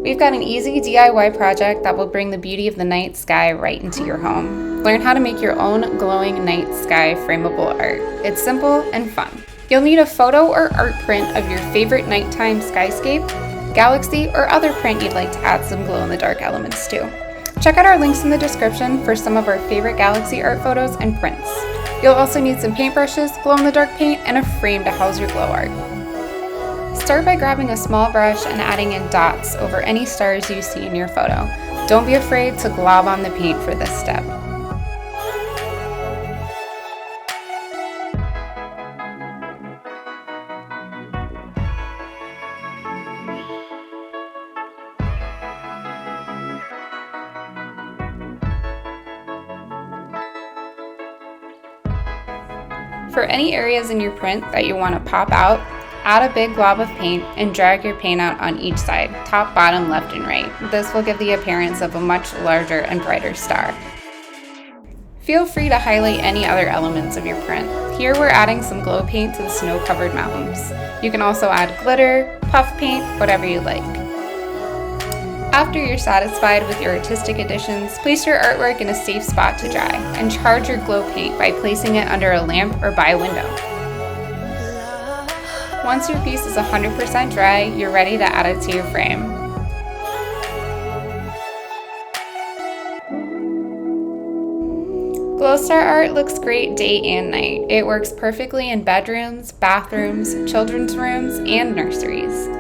We've got an easy DIY project that will bring the beauty of the night sky right into your home. Learn how to make your own glowing night sky frameable art. It's simple and fun. You'll need a photo or art print of your favorite nighttime skyscape, galaxy, or other print you'd like to add some glow-in-the-dark elements to. Check out our links in the description for some of our favorite galaxy art photos and prints. You'll also need some paintbrushes, glow-in-the-dark paint, and a frame to house your glow art. Start by grabbing a small brush and adding in dots over any stars you see in your photo. Don't be afraid to glob on the paint for this step. For any areas in your print that you want to pop out, add a big glob of paint and drag your paint out on each side, top, bottom, left, and right. This will give the appearance of a much larger and brighter star. Feel free to highlight any other elements of your print. Here we're adding some glow paint to the snow-covered mountains. You can also add glitter, puff paint, whatever you like. After you're satisfied with your artistic additions, place your artwork in a safe spot to dry and charge your glow paint by placing it under a lamp or by a window. Once your piece is 100% dry, you're ready to add it to your frame. Glow star art looks great day and night. It works perfectly in bedrooms, bathrooms, children's rooms, and nurseries.